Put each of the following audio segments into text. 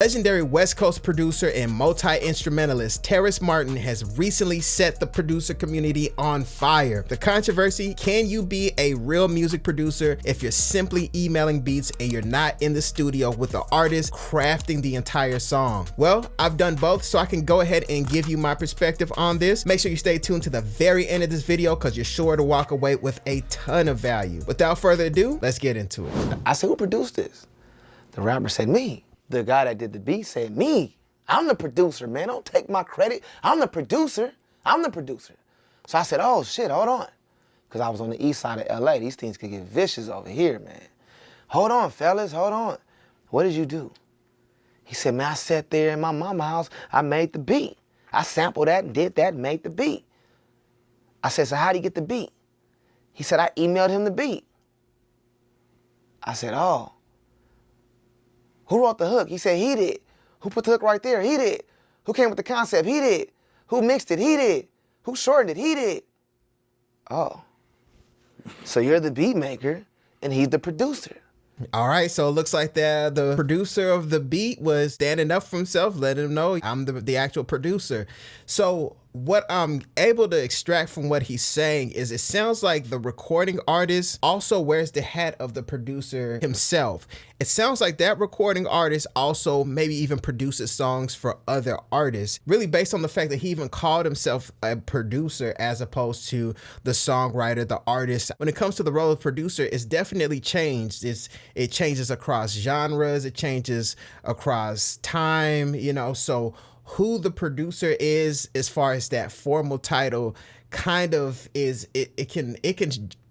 Legendary West Coast producer and multi-instrumentalist Terrace Martin has recently set the producer community on fire. The controversy: can you be a real music producer if you're simply emailing beats and you're not in the studio with the artist crafting the entire song? Well, I've done both, so I can go ahead and give you my perspective on this. Make sure you stay tuned to the very end of this video because you're sure to walk away with a ton of value. Without further ado, let's get into it. I said, who produced this? The rapper said, me. The guy that did the beat said, me. I'm the producer, man. Don't take my credit. I'm the producer. I'm the producer. So I said, oh shit, hold on. Because I was on the east side of LA. These things could get vicious over here, man. Hold on, fellas, hold on. What did you do? He said, man, I sat there in my mama's house. I made the beat. I sampled that and did that and made the beat. I said, so how'd he get the beat? He said, I emailed him the beat. I said, oh. Who wrote the hook? He said, he did. Who put the hook right there? He did. Who came with the concept? He did. Who mixed it? He did. Who shortened it? He did. Oh. So you're the beat maker and he's the producer. All right, so it looks like the producer of the beat was standing up for himself, letting him know I'm the actual producer. So what I'm able to extract from what he's saying is it sounds like the recording artist also wears the hat of the producer himself. It sounds like that recording artist also maybe even produces songs for other artists, really based on the fact that he even called himself a producer as opposed to the songwriter, the artist. When it comes to the role of producer, it's definitely changed. It changes across genres, it changes across time, you know, so who the producer is as far as that formal title kind of is, it can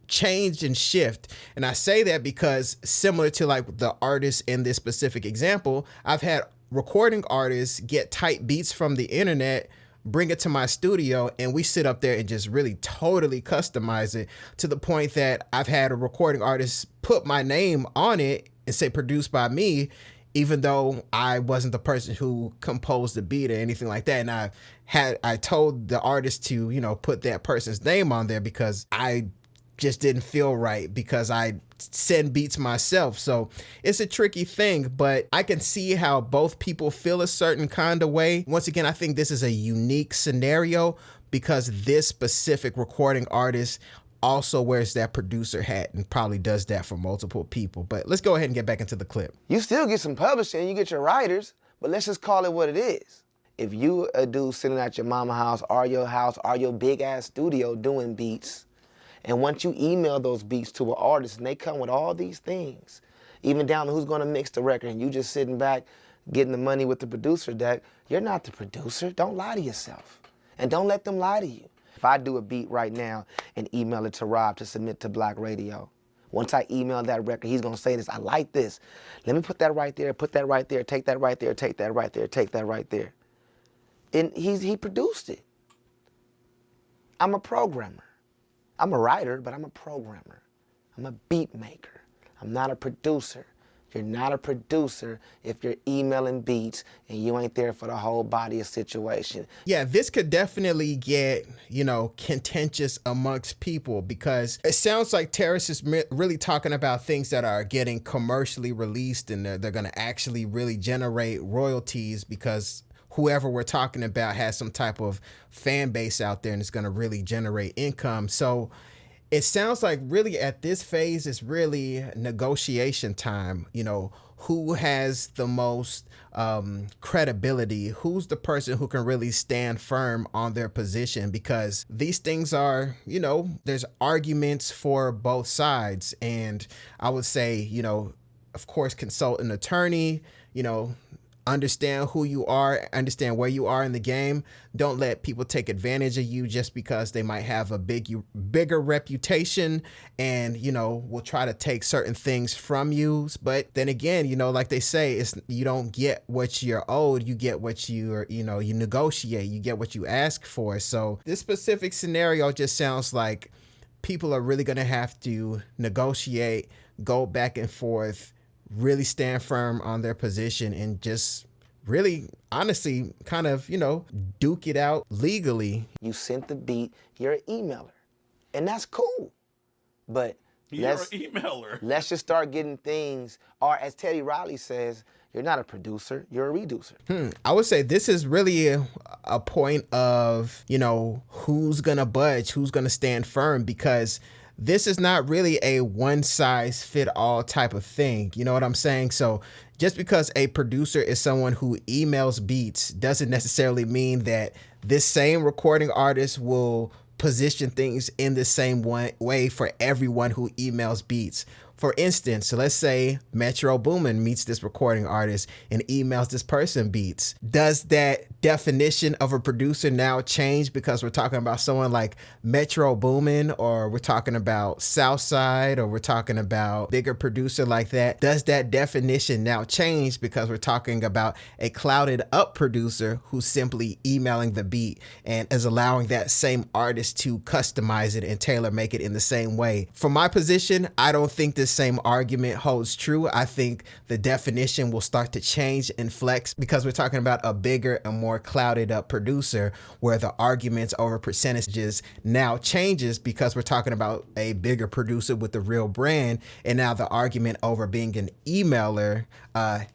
change and shift. And I say that because similar to like the artist in this specific example, I've had recording artists get tight beats from the internet, bring it to my studio, and we sit up there and just really totally customize it to the point that I've had a recording artist put my name on it and say produced by me, even though I wasn't the person who composed the beat or anything like that. And I told the artist to, you know, put that person's name on there because I just didn't feel right because I send beats myself. So it's a tricky thing, but I can see how both people feel a certain kind of way. Once again, I think this is a unique scenario because this specific recording artist also wears that producer hat and probably does that for multiple people. But let's go ahead and get back into the clip. You still get some publishing, you get your writers, but let's just call it what it is. If you a dude sitting at your mama's house or your big ass studio doing beats, and once you email those beats to an artist and they come with all these things, even down to who's gonna mix the record, and you just sitting back getting the money with the producer deck, you're not the producer. Don't lie to yourself. And don't let them lie to you. If I do a beat right now and email it to Rob to submit to Black Radio, once I email that record, he's gonna say this, I like this. Let me put that right there, put that right there, take that right there, take that right there, take that right there. And he produced it. I'm a programmer. I'm a writer, but I'm a programmer. I'm a beat maker. I'm not a producer. You're not a producer if you're emailing beats and you ain't there for the whole body of situation. Yeah, this could definitely get, you know, contentious amongst people because it sounds like Terrace is really talking about things that are getting commercially released and they're going to actually really generate royalties because whoever we're talking about has some type of fan base out there and it's going to really generate income. So it sounds like really at this phase it's really negotiation time. You know, who has the most credibility? Who's the person who can really stand firm on their position? Because these things are, you know, there's arguments for both sides. And I would say, you know, of course, consult an attorney, you know, understand who you are, understand where you are in the game. Don't let people take advantage of you just because they might have a bigger reputation and, you know, will try to take certain things from you. But then again, you know, like they say, you don't get what you're owed, you get what you negotiate, you get what you ask for. So this specific scenario just sounds like people are really going to have to negotiate, go back and forth, really stand firm on their position and just really honestly kind of, you know, duke it out legally. You sent the beat, you're an emailer, and that's cool. But you're an emailer. Let's just start getting things, or as Teddy Riley says, You're not a producer, you're a reducer. I would say this is really a point of, you know, who's gonna budge, who's gonna stand firm, because this is not really a one size fit all type of thing. You know what I'm saying? So just because a producer is someone who emails beats doesn't necessarily mean that this same recording artist will position things in the same way for everyone who emails beats. For instance, let's say Metro Boomin meets this recording artist and emails this person beats. Does that definition of a producer now change because we're talking about someone like Metro Boomin, or we're talking about Southside, or we're talking about bigger producer like that? Does that definition now change because we're talking about a clouded up producer who's simply emailing the beat and is allowing that same artist to customize it and tailor make it in the same way? From my position, I don't think this same argument holds true. I think the definition will start to change and flex because we're talking about a bigger and more clouded up producer, where the arguments over percentages now changes because we're talking about a bigger producer with the real brand, and now the argument over being an emailer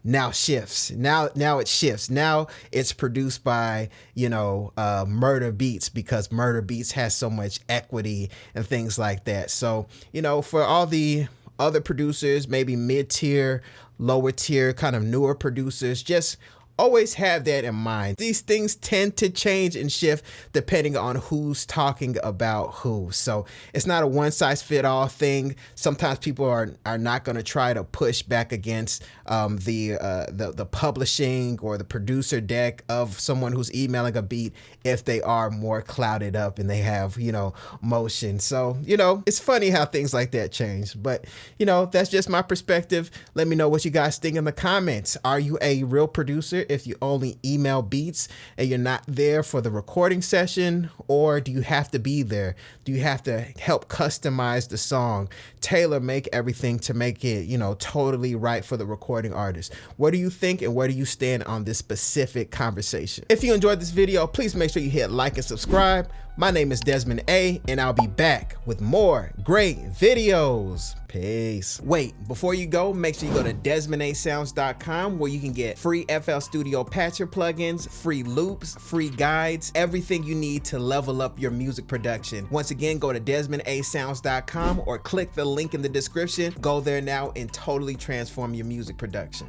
now shifts. Now it shifts. Now it's produced by, you know, Murder Beats, because Murder Beats has so much equity and things like that. So, you know, for all the other producers, maybe mid-tier, lower tier, kind of newer producers, just always have that in mind. These things tend to change and shift depending on who's talking about who. So it's not a one size fit all thing. Sometimes people are not going to try to push back against the publishing or the producer deck of someone who's emailing a beat if they are more clouded up and they have, you know, motion. So, you know, it's funny how things like that change, but you know, that's just my perspective. Let me know what you guys think in the comments. Are you a real producer if you only email beats and you're not there for the recording session? Or do you have to be there? Do you have to help customize the song, tailor make everything to make it, you know, totally right for the recording artist? What do you think, and where do you stand on this specific conversation? If you enjoyed this video, please make sure you hit like and subscribe. My name is Desmond A, and I'll be back with more great videos. Peace. Wait, before you go, make sure you go to DesmondASounds.com, where you can get free FL Studio Patcher plugins, free loops, free guides, everything you need to level up your music production. Once again, go to DesmondASounds.com or click the link in the description. Go there now and totally transform your music production.